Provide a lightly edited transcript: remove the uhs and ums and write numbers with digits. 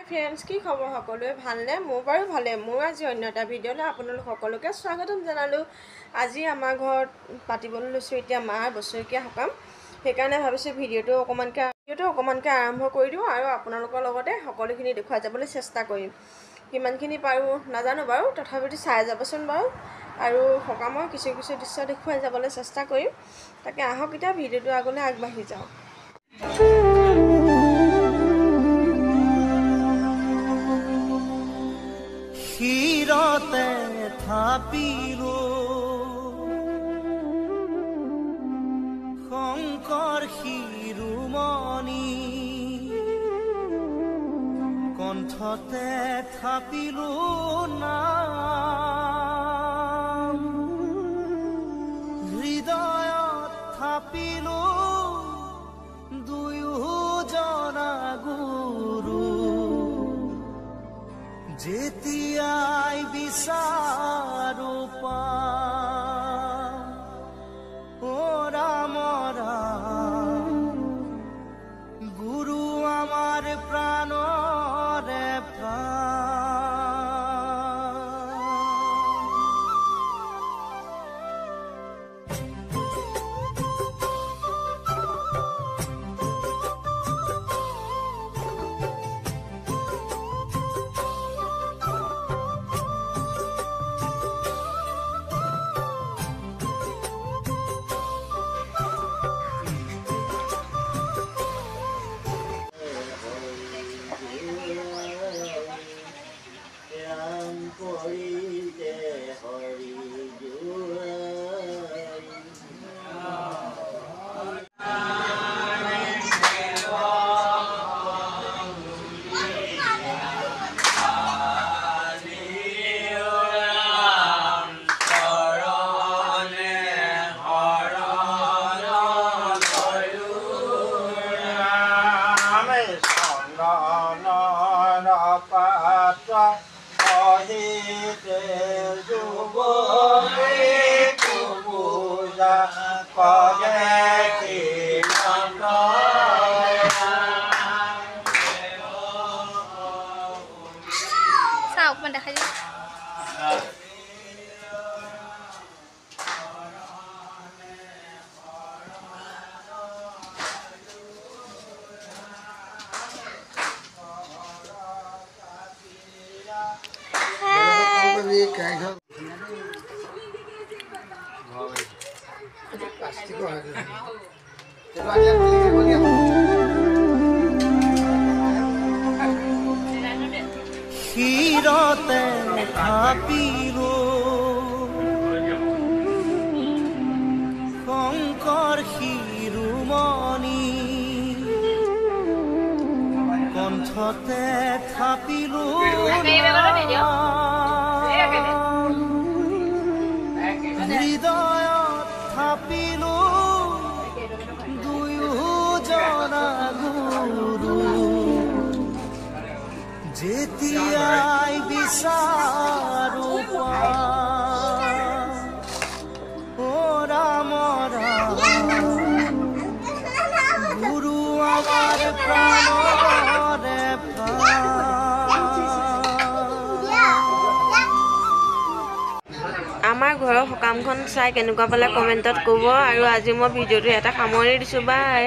Friends की खबर सकलोए भालने मोर बारू भाले मोर आज अन्य एटा भिडिओले आपनालोक सकलोके स्वागतम जनालो। आज आमार घर पातिबोले लैसो एतिया मार बछरेकिया सकाम हेकाৰণে ভাবিছো ভিডিওটো অকমানকে আৰম্ভ কৰি দিও আৰু আপোনালোকৰ লগতে সকলোখিনি দেখুৱা যাবলৈ চেষ্টা কৰিম। কিমানখিনি পাৰো নাজানো বাৰু তথাপিতো চাই যাবচোন বাৰু আৰু সকামৰ কিছু দৃশ্য দেখুৱাই যাবলৈ চেষ্টা কৰিম। তাকে আহক এটা ভিডিওটো আগলৈ আগবাঢ়ি যাও। হিৰতে থাপিলো শংকৰ শিৰোমণি কণ্ঠতে থাপিলো নাম হৃদয়ত থাপিলো দুয়োজনা গুৰু যেতিয়াই বিচাৰো ৰাম ৰাম গুৰু আমাৰ প্ৰাণৰে হিৰতে থাপিলো শংকৰ শিৰোমণি কণ্ঠতে থাপিলো হৃদয়ত থাপিলো দুয়োজনা গুৰু যেতিয়াই বিচাৰো ৰাম ৰাম গুৰু আমাৰ প্ৰাণৰে আমাৰ ঘৰৰ সকামখন চাই কেনেকুৱা পালে কমেণ্টত ক'ব আৰু আজি মই ভিডিওটো এটা সামৰণি দিছো বাই।